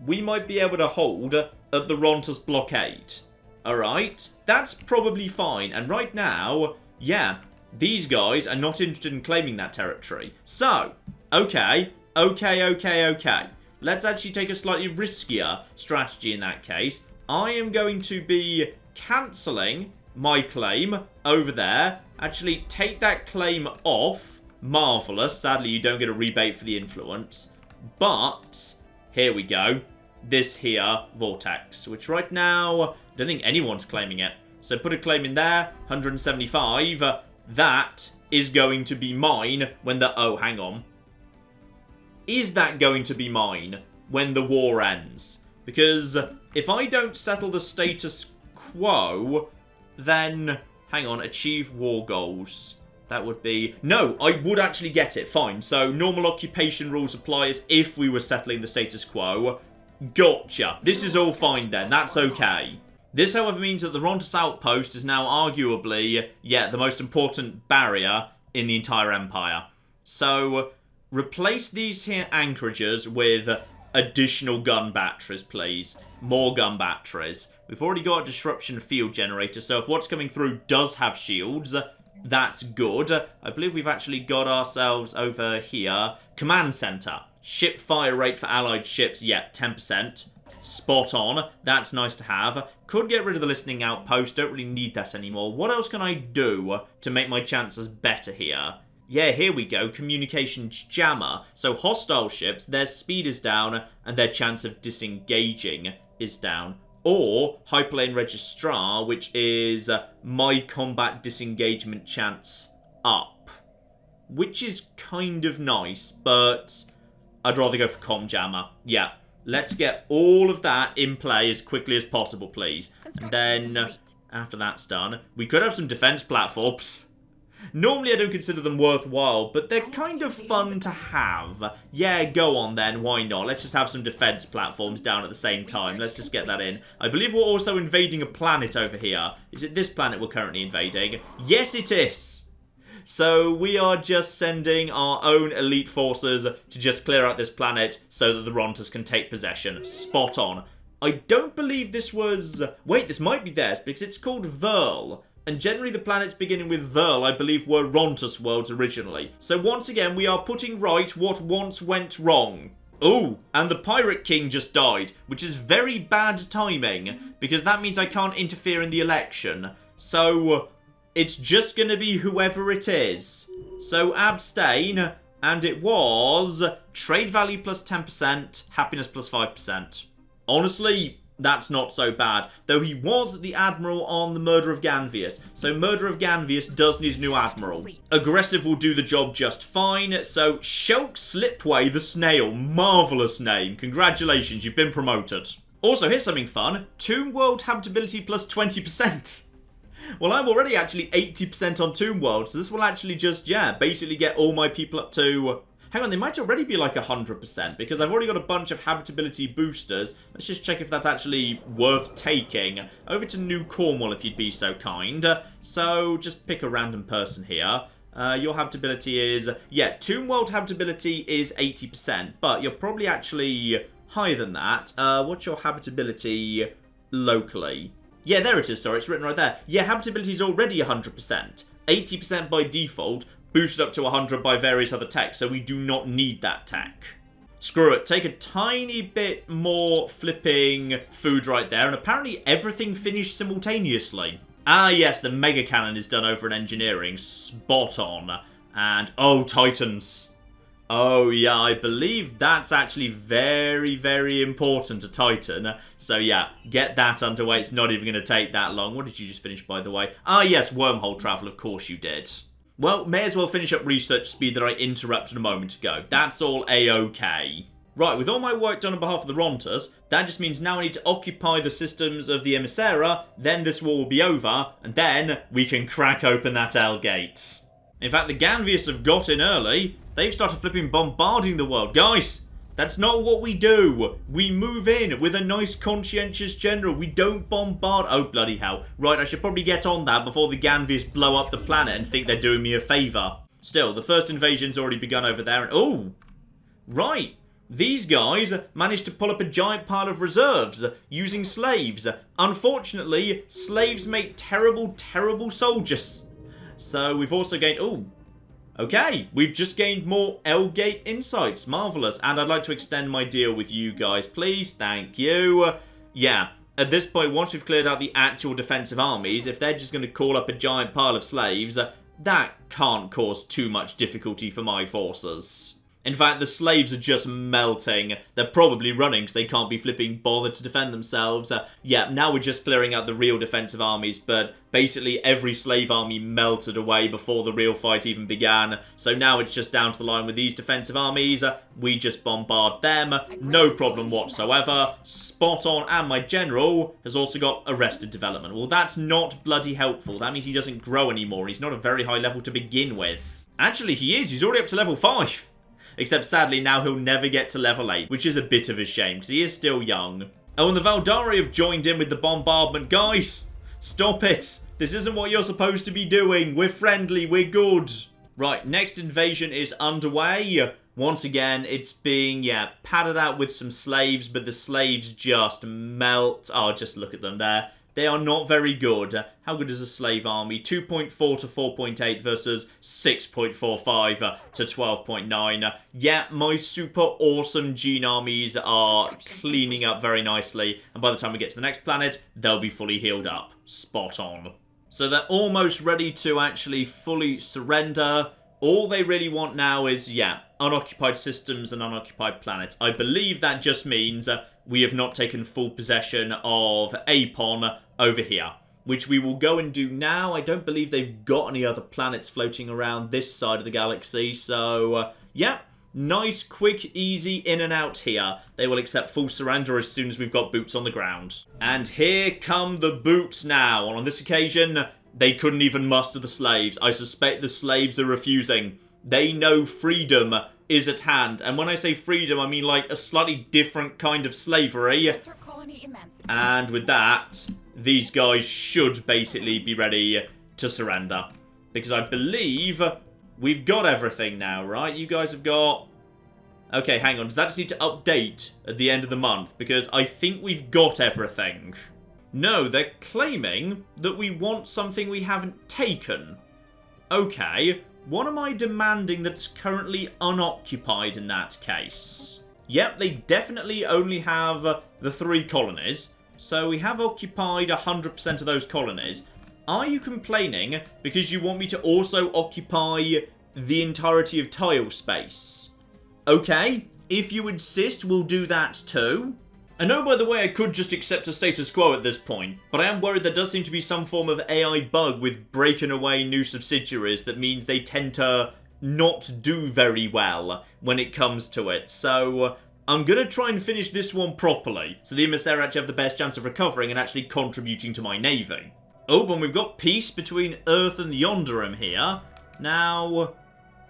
Speaker 1: we might be able to hold at the Rontas blockade. Alright? That's probably fine, and right now, yeah, these guys are not interested in claiming that territory. So, okay. Let's actually take a slightly riskier strategy in that case. I am going to be cancelling my claim over there. Actually, take that claim off. Marvellous. Sadly, you don't get a rebate for the influence. But, here we go. This here, Vortex, which right now, I don't think anyone's claiming it. So put a claim in there, 175. That is going to be mine when the... Oh, hang on. Is that going to be mine when the war ends? Because if I don't settle the status quo, then... Hang on, achieve war goals. That would be... No, I would actually get it. Fine. So, normal occupation rules apply as if we were settling the status quo. Gotcha. This is all fine then. That's okay. This, however, means that the Rontas outpost is now arguably, yeah, the most important barrier in the entire empire. So, replace these here anchorages with additional gun batteries, please. More gun batteries. We've already got a disruption field generator, so if what's coming through does have shields, that's good. I believe we've actually got ourselves over here. Command center. Ship fire rate for allied ships, yeah, 10%. Spot on. That's nice to have. Could get rid of the listening outpost. Don't really need that anymore. What else can I do to make my chances better here? Yeah, here we go. Communications jammer. So hostile ships, their speed is down and their chance of disengaging is down. Or hyperlane registrar, which is my combat disengagement chance up. Which is kind of nice, but I'd rather go for comm jammer. Yeah. Let's get all of that in play as quickly as possible, please. And then, after that's done, we could have some defense platforms. Normally I don't consider them worthwhile, but they're kind of fun to have. Yeah, go on then, why not? Let's just have some defense platforms down at the same time. Let's just get that in. I believe we're also invading a planet over here. Is it this planet we're currently invading? Yes, it is! So we are just sending our own elite forces to just clear out this planet so that the Rontas can take possession. Spot on. I don't believe this was... Wait, this might be theirs because it's called Verl. And generally the planets beginning with Verl, I believe, were Rontas worlds originally. So once again, we are putting right what once went wrong. Ooh, and the Pirate King just died, which is very bad timing because that means I can't interfere in the election. So... it's just going to be whoever it is. So abstain, and it was trade value plus 10%, happiness plus 5%. Honestly, that's not so bad. Though he was the admiral on the murder of Ganvius. So murder of Ganvius does need a new admiral. Aggressive will do the job just fine. So Shulk Slipway the Snail. Marvellous name. Congratulations, you've been promoted. Also, here's something fun. Tomb World habitability plus 20%. Well, I'm already actually 80% on Tomb World, so this will actually just, yeah, basically get all my people up to... Hang on, they might already be like 100%, because I've already got a bunch of habitability boosters. Let's just check if that's actually worth taking. Over to New Cornwall, if you'd be so kind. So, just pick a random person here. Your habitability is... Yeah, Tomb World habitability is 80%, but you're probably actually higher than that. What's your habitability locally? Yeah, there it is, sorry, it's written right there. Yeah, habitability is already 100%. 80% by default, boosted up to 100 by various other tech, so we do not need that tech. Screw it, take a tiny bit more flipping food right there, and apparently everything finished simultaneously. Ah yes, the mega cannon is done over in engineering, spot on. And, oh, Titans. Oh yeah, I believe that's actually very, very important to Titan. So yeah, get that underway, it's not even going to take that long. What did you just finish, by the way? Ah yes, wormhole travel, of course you did. Well, may as well finish up research speed that I interrupted a moment ago. That's all A-OK. Right, with all my work done on behalf of the Rontas, that just means now I need to occupy the systems of the Emissara, then this war will be over, and then we can crack open that L gate. In fact, the Ganvius have got in early. They've started flipping bombarding the world. Guys, that's not what we do. We move in with a nice conscientious general. We don't bombard. Oh, bloody hell. Right, I should probably get on that before the Ganvius blow up the planet and think they're doing me a favour. Still, the first invasion's already begun over there. And oh, right. These guys managed to pull up a giant pile of reserves using slaves. Unfortunately, slaves make terrible, terrible soldiers. So we've also gained... Oh, okay. We've just gained more L-Gate insights. Marvellous. And I'd like to extend my deal with you guys, please. Thank you. Yeah. At this point, once we've cleared out the actual defensive armies, if they're just going to call up a giant pile of slaves, that can't cause too much difficulty for my forces. In fact, the slaves are just melting. They're probably running because they can't be flipping bothered to defend themselves. Yeah, now we're just clearing out the real defensive armies, but basically every slave army melted away before the real fight even began. So now it's just down to the line with these defensive armies. We just bombard them. No problem whatsoever. Spot on. And my general has also got arrested development. Well, that's not bloody helpful. That means he doesn't grow anymore. He's not a very high level to begin with. Actually, he is. He's already up to level 5. Except sadly now he'll never get to level 8, which is a bit of a shame because he is still young. Oh, and the Valdari have joined in with the bombardment. Guys, stop it. This isn't what you're supposed to be doing. We're friendly, we're good. Right, next invasion is underway. Once again, it's being, yeah, padded out with some slaves, but the slaves just melt. Oh, just look at them there. They are not very good. How good is a slave army? 2.4 to 4.8 versus 6.45 to 12.9. Yeah, my super awesome gene armies are cleaning up very nicely. And by the time we get to the next planet, they'll be fully healed up. Spot on. So they're almost ready to actually fully surrender. All they really want now is, yeah, unoccupied systems and unoccupied planets. I believe that just means we have not taken full possession of Apon over here, which we will go and do now. I don't believe they've got any other planets floating around this side of the galaxy. So, yeah, nice, quick, easy in and out here. They will accept full surrender as soon as we've got boots on the ground. And here come the boots now. And on this occasion, they couldn't even muster the slaves. I suspect the slaves are refusing. They know freedom is at hand. And when I say freedom, I mean like a slightly different kind of slavery. And with that, these guys should basically be ready to surrender. Because I believe we've got everything now, right? You guys have got... Okay, hang on. Does that just need to update at the end of the month? Because I think we've got everything. No, they're claiming that we want something we haven't taken. Okay, what am I demanding that's currently unoccupied in that case? Yep, they definitely only have the 3 colonies, so we have occupied 100% of those colonies. Are you complaining because you want me to also occupy the entirety of tile space? Okay, if you insist, we'll do that too. I know, by the way, I could just accept a status quo at this point, but I am worried there does seem to be some form of AI bug with breaking away new subsidiaries that means they tend to not do very well when it comes to it. So I'm going to try and finish this one properly, so the Emissary actually have the best chance of recovering and actually contributing to my navy. Oh, and we've got peace between Earth and Yonderim here. Now,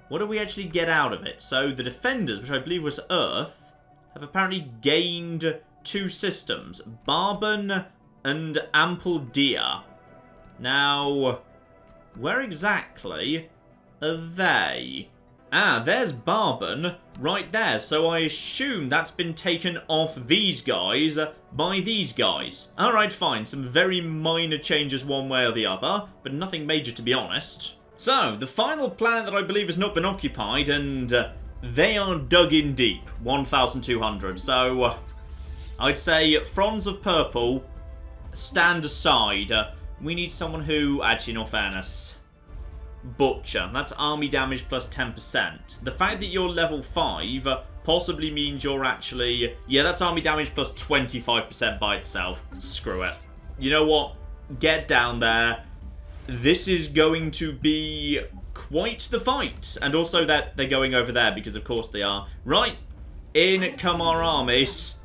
Speaker 1: what do we actually get out of it? So, the Defenders, which I believe was Earth, have apparently gained 2 systems. Barban and Ample-Dia. Now, where exactly are they? Ah, there's Barban right there. So I assume that's been taken off these guys by these guys. Alright, fine. Some very minor changes one way or the other, but nothing major to be honest. So, the final planet that I believe has not been occupied, and they are dug in deep. 1,200. So, I'd say Fronds of Purple, stand aside. We need someone who, actually, in all fairness, Butcher. That's army damage plus 10%. The fact that you're level 5 possibly means you're actually... Yeah, that's army damage plus 25% by itself. Screw it. You know what? Get down there. This is going to be quite the fight. And also that they're going over there because of course they are. Right. In come our armies.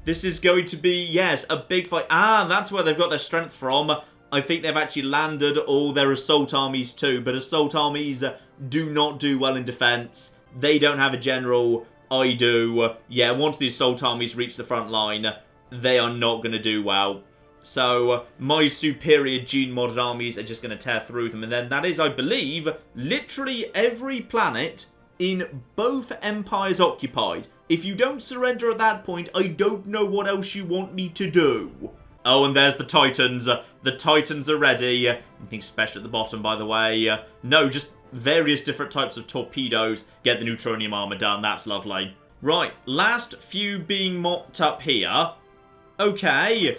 Speaker 1: This is going to be, yes, a big fight. Ah, that's where they've got their strength from. I think they've actually landed all their assault armies too, but assault armies do not do well in defense. They don't have a general. I do. Yeah, once the assault armies reach the front line, they are not going to do well. So, my superior gene-modded armies are just going to tear through them. And then that is, I believe, literally every planet in both empires occupied. If you don't surrender at that point, I don't know what else you want me to do. Oh, and there's the Titans. The Titans are ready. Anything special at the bottom, by the way? No, just various different types of torpedoes. Get the neutronium armor done. That's lovely. Right, last few being mocked up here. Okay.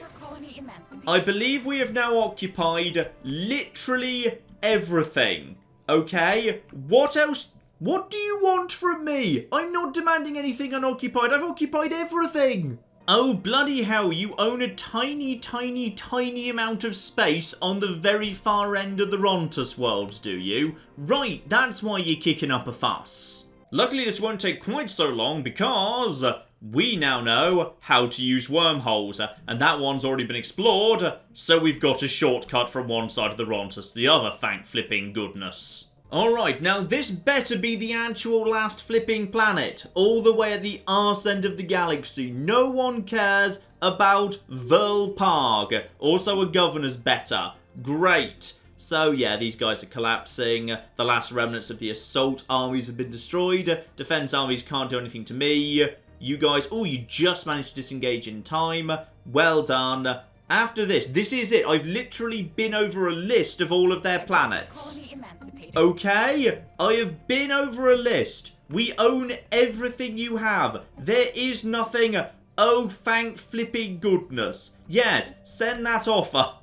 Speaker 1: I believe we have now occupied literally everything. Okay? What else? What do you want from me? I'm not demanding anything unoccupied. I've occupied everything. Oh, bloody hell, you own a tiny, tiny, tiny amount of space on the very far end of the Rontus worlds, do you? Right, that's why you're kicking up a fuss. Luckily, this won't take quite so long because we now know how to use wormholes, and that one's already been explored, so we've got a shortcut from one side of the Rontus to the other, thank flipping goodness. Alright, now this better be the actual last flipping planet, all the way at the arse end of the galaxy. No one cares about Verlparg. Also a governor's better. Great. So yeah, these guys are collapsing. The last remnants of the assault armies have been destroyed. Defense armies can't do anything to me. You guys, oh, you just managed to disengage in time. Well done. After this is it. I've literally been over a list of all of their planets. Okay, I have been over a list. We own everything you have. There is nothing. Oh, thank flipping goodness. Yes, send that offer.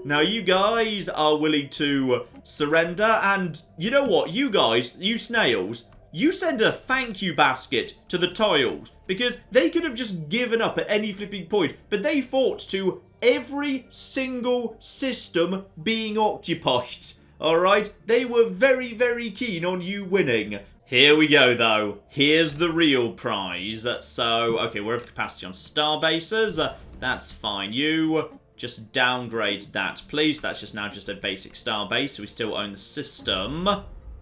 Speaker 1: Now, you guys are willing to surrender. And you know what? You guys, you snails, you send a thank you basket to the tiles. Because they could have just given up at any flipping point. But they fought to every single system being occupied. Alright, they were very, very keen on you winning. Here we go, though. Here's the real prize. So, okay, we're at capacity on star bases. That's fine. You just downgrade that, please. That's just now just a basic star base, so we still own the system.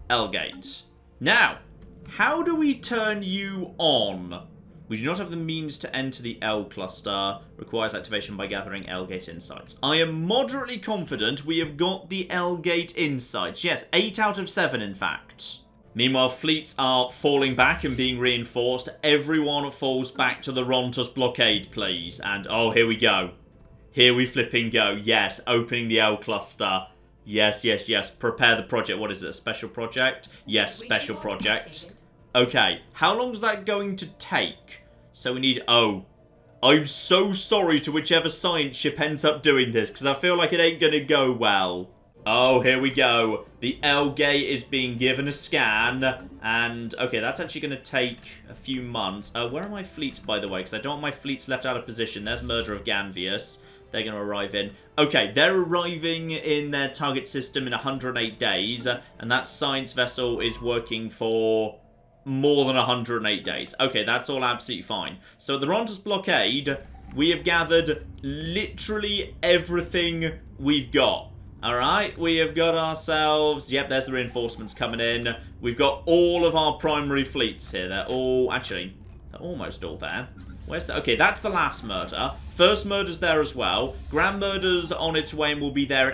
Speaker 1: L-Gate. Now, how do we turn you on? We do not have the means to enter the L cluster. Requires activation by gathering L-Gate insights. I am moderately confident we have got the L-Gate insights. Yes, 8 out of 7 in fact. Meanwhile, fleets are falling back and being reinforced. Everyone falls back to the Rontus blockade, please. And, oh, here we go. Here we flipping go. Yes, opening the L cluster. Yes, yes, yes. Prepare the project. What is it, a special project? Yes, special project. Okay, how long is that going to take? So we need... Oh, I'm so sorry to whichever science ship ends up doing this, because I feel like it ain't going to go well. Oh, here we go. The L-Gate is being given a scan, and... Okay, that's actually going to take a few months. Where are my fleets, by the way? Because I don't want my fleets left out of position. There's Murder of Ganvius. They're going to arrive in. Okay, they're arriving in their target system in 108 days, and that science vessel is working for... more than 108 days. Okay, that's all absolutely fine. So the Rontus blockade we have gathered literally everything we've got. Alright, we have got ourselves... Yep, there's the reinforcements coming in. We've got all of our primary fleets here. They're all... Actually, they're almost all there. Where's the... Okay, that's the last murder. First murder's there as well. Grand murder's on its way and will be there.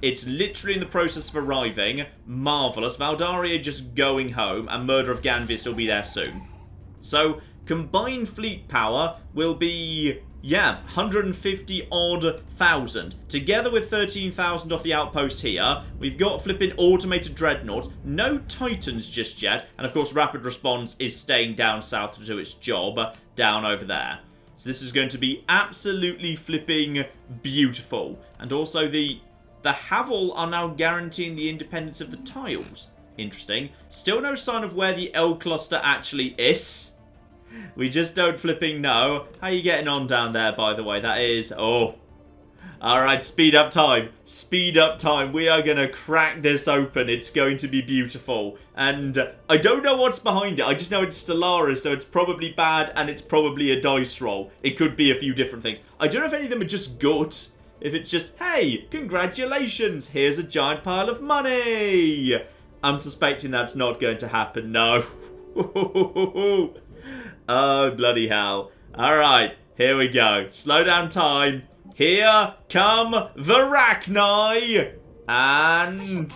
Speaker 1: It's literally in the process of arriving. Marvellous. Valdaria just going home. And murder of Ganvis will be there soon. So, combined fleet power will be... Yeah, 150-odd thousand. Together with 13,000 off the outpost here, we've got flipping automated dreadnoughts. No Titans just yet. And of course, rapid response is staying down south to do its job down over there. So this is going to be absolutely flipping beautiful. And also the Havel are now guaranteeing the independence of the tiles. Interesting. Still no sign of where the L cluster actually is. We just don't flipping know. How are you getting on down there, by the way? That is... Oh. Alright, speed up time. Speed up time. We are going to crack this open. It's going to be beautiful. And I don't know what's behind it. I just know it's Stellaris, so it's probably bad and it's probably a dice roll. It could be a few different things. I don't know if any of them are just good. If it's just, hey, congratulations, here's a giant pile of money. I'm suspecting that's not going to happen, no. Oh, bloody hell. Alright, here we go. Slow down time. Here come the Rachni. And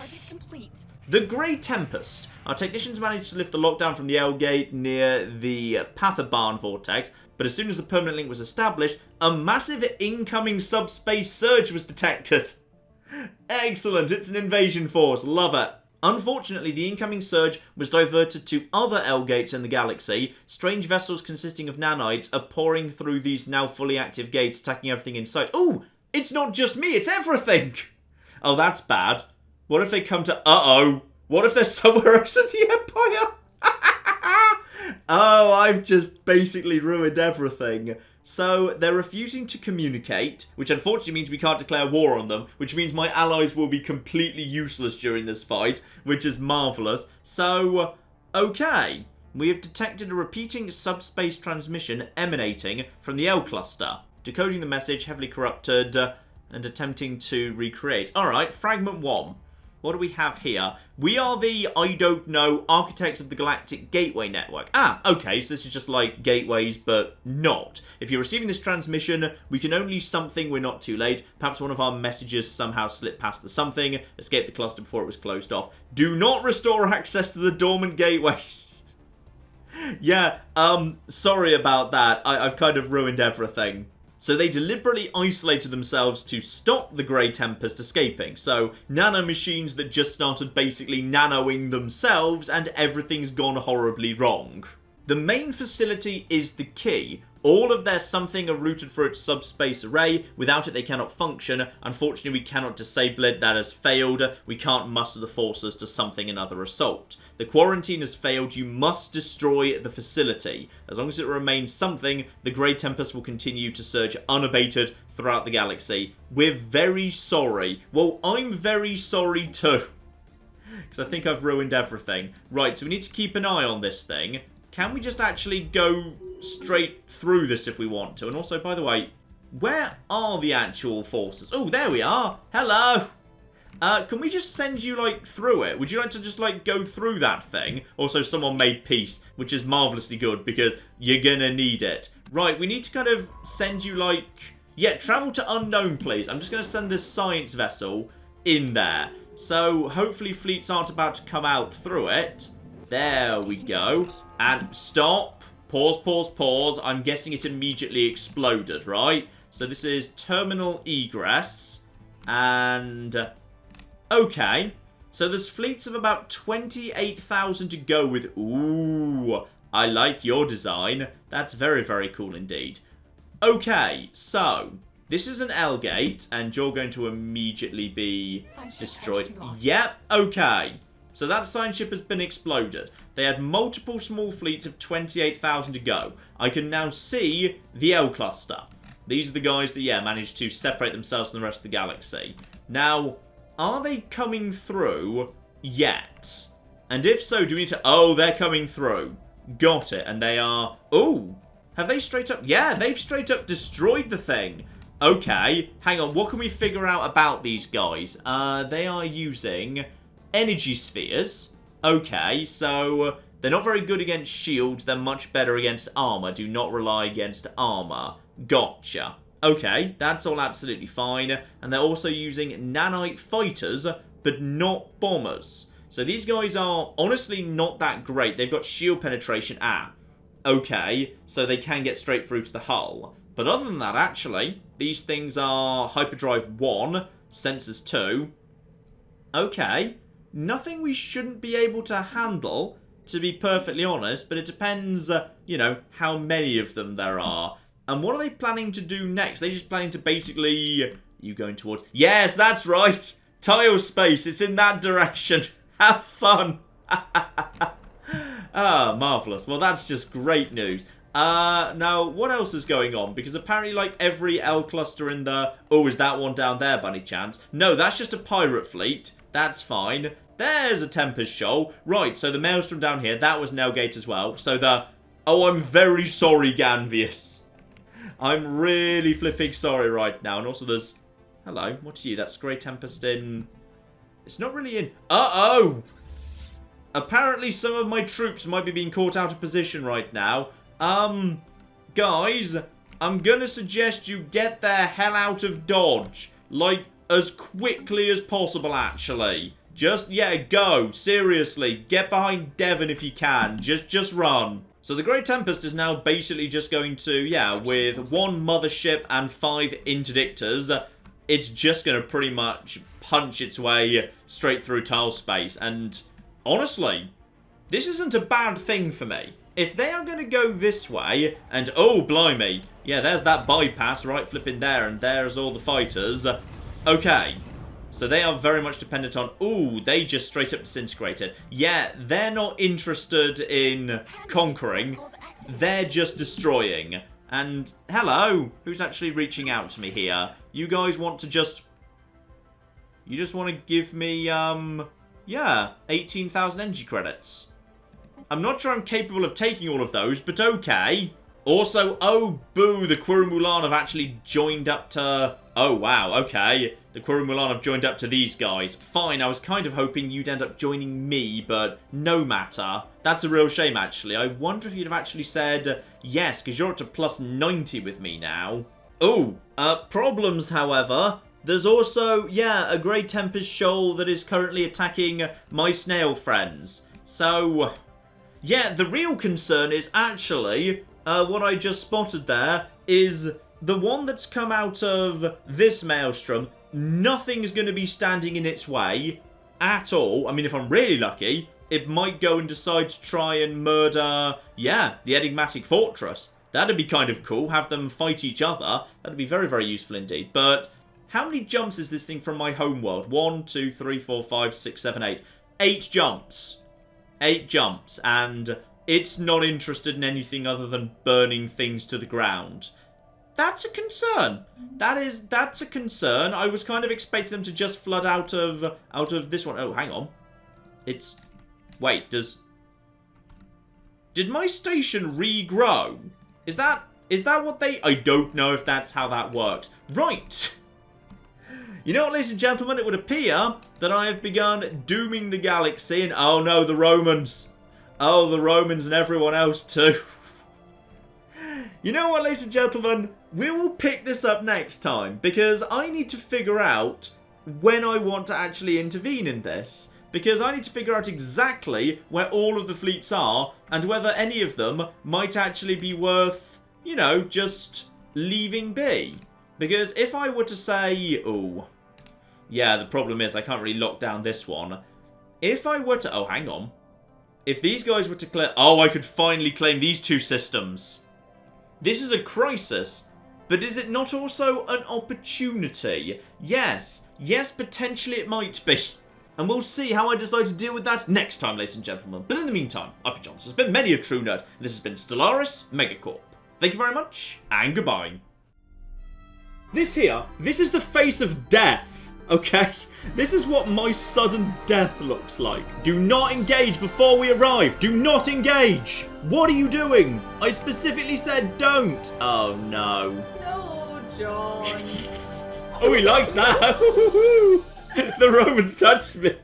Speaker 1: the Grey Tempest. Our technicians managed to lift the lockdown from the L gate near the Pathabarn vortex, but as soon as the permanent link was established, a massive incoming subspace surge was detected. Excellent, it's an invasion force, love it. Unfortunately, the incoming surge was diverted to other L gates in the galaxy. Strange vessels consisting of nanites are pouring through these now fully active gates, attacking everything in sight. Oh, it's not just me, it's everything! Oh, that's bad. What if they come to... Uh-oh. What if they're somewhere else in the Empire? Oh, I've just basically ruined everything. So, they're refusing to communicate, which unfortunately means we can't declare war on them, which means my allies will be completely useless during this fight, which is marvellous. So, okay. We have detected a repeating subspace transmission emanating from the L cluster. Decoding the message, heavily corrupted, and attempting to recreate. Alright, fragment 1. What do we have here? We are the, I don't know, architects of the Galactic Gateway Network. Okay, so this is just like gateways, but not. If you're receiving this transmission, we can only something, we're not too late. Perhaps one of our messages somehow slipped past the something, escaped the cluster before it was closed off. Do not restore access to the dormant gateways. Yeah, sorry about that. I've kind of ruined everything. So they deliberately isolated themselves to stop the Grey Tempest escaping. So, nanomachines that just started basically nanoing themselves and everything's gone horribly wrong. The main facility is the key. All of their something are routed for its subspace array. Without it, they cannot function. Unfortunately, we cannot disable it. That has failed. We can't muster the forces to something another assault. The quarantine has failed. You must destroy the facility. As long as it remains something, the Grey Tempest will continue to surge unabated throughout the galaxy. We're very sorry. Well, I'm very sorry too. Because I think I've ruined everything. Right, so we need to keep an eye on this thing. Can we just actually go straight through this if we want to? And also, by the way, where are the actual forces? Oh, there we are. Hello. Can we just send you, like, through it? Would you like to just, like, go through that thing? Also, someone made peace, which is marvellously good because you're gonna need it. Right, we need to kind of send you, like... Yeah, travel to unknown, please. I'm just gonna send this science vessel in there. So, hopefully fleets aren't about to come out through it. There we go. And stop. Pause, pause, pause. I'm guessing it immediately exploded, right? So this is terminal egress. And... okay. So there's fleets of about 28,000 to go with. Ooh, I like your design. That's very, very cool indeed. Okay, so... this is an L gate, and you're going to immediately be destroyed. Yep, okay. So that science ship has been exploded. They had multiple small fleets of 28,000 to go. I can now see the L cluster. These are the guys that, yeah, managed to separate themselves from the rest of the galaxy. Now, are they coming through yet? And if so, do we need to... oh, they're coming through. Got it. And they are... ooh, Have they straight up... Yeah, they've straight up destroyed the thing. Okay, hang on. What can we figure out about these guys? They are using energy spheres. Okay, so they're not very good against shield. They're much better against armor. Do not rely against armor. Gotcha. Okay, that's all absolutely fine. And they're also using nanite fighters, but not bombers. So these guys are honestly not that great. They've got shield penetration. Okay, so they can get straight through to the hull. But other than that, actually, these things are hyperdrive 1, sensors 2. Okay, nothing we shouldn't be able to handle, to be perfectly honest, but it depends, you know, how many of them there are. And what are they planning to do next? They're just planning to basically... You going towards... Yes, that's right! Tile space, it's in that direction. Have fun! Ah, marvellous. Well, that's just great news. Now, what else is going on? Because apparently, like, every L cluster in the... Oh, is that one down there, by any chance? No, that's just a pirate fleet. That's fine. There's a Tempest Shoal. Right, so the Maelstrom down here, that was Nelgate as well. So the... Oh, I'm very sorry, Ganvius. I'm really flipping sorry right now. And also there's... Hello, what's you? That's Grey Tempest in... It's not really in... Uh-oh! Apparently some of my troops might be being caught out of position right now. Guys, I'm gonna suggest you get the hell out of Dodge. Like, as quickly as possible, actually. Just, yeah, go. Seriously, get behind Devon if you can. Just run. So the Great Tempest is now basically just going to, yeah, with 1 mothership and 5 interdictors, it's just going to pretty much punch its way straight through tile space. And honestly, this isn't a bad thing for me. If they are going to go this way, and oh, blimey, yeah, there's that bypass right flipping there, and there's all the fighters. Okay, so they are very much dependent on... Ooh, they just straight up disintegrated. Yeah, they're not interested in conquering. They're just destroying. And, hello, who's actually reaching out to me here? You guys want to just... You just want to give me, yeah, 18,000 energy credits. I'm not sure I'm capable of taking all of those, but okay. Also, oh, boo, the Quirumulan have actually joined up to... Oh, wow, okay. The Quirumulan have joined up to these guys. Fine, I was kind of hoping you'd end up joining me, but no matter. That's a real shame, actually. I wonder if you'd have actually said yes, because you're up to plus 90 with me now. Oh, problems, however. There's also, yeah, a Grey Tempest Shoal that is currently attacking my snail friends. So... Yeah, the real concern is actually, what I just spotted there, is the one that's come out of this Maelstrom, nothing's going to be standing in its way at all. I mean, if I'm really lucky, it might go and decide to try and murder, yeah, the enigmatic fortress. That'd be kind of cool, have them fight each other. That'd be very, very useful indeed. But how many jumps is this thing from my homeworld? 1, 2, 3, 4, 5, 6, 7, 8. 8 jumps. 8 jumps, and it's not interested in anything other than burning things to the ground. That's a concern. That's a concern. I was kind of expecting them to just flood out of this one. Oh, hang on. It's... Wait, did my station regrow? Is that what they... I don't know if that's how that works. Right. You know what, ladies and gentlemen, it would appear that I have begun dooming the galaxy, and oh no, the Romans. Oh, the Romans and everyone else too. You know what, ladies and gentlemen, we will pick this up next time, because I need to figure out when I want to actually intervene in this. Because I need to figure out exactly where all of the fleets are, and whether any of them might actually be worth, you know, just leaving be. Because if I were to say, oh, yeah, the problem is I can't really lock down this one. If I were to, oh, hang on. If these guys were to clear, oh, I could finally claim these 2 systems. This is a crisis, but is it not also an opportunity? Yes, potentially it might be. And we'll see how I decide to deal with that next time, ladies and gentlemen. But in the meantime, I've been John. This has been many a true nerd. This has been Stellaris, MegaCorp. Thank you very much, and goodbye. This is the face of death. Okay, this is what my sudden death looks like. Do not engage before we arrive. Do not engage. What are you doing? I specifically said don't. Oh, no.
Speaker 2: No, John.
Speaker 1: Oh, he likes that. The Romans touched me.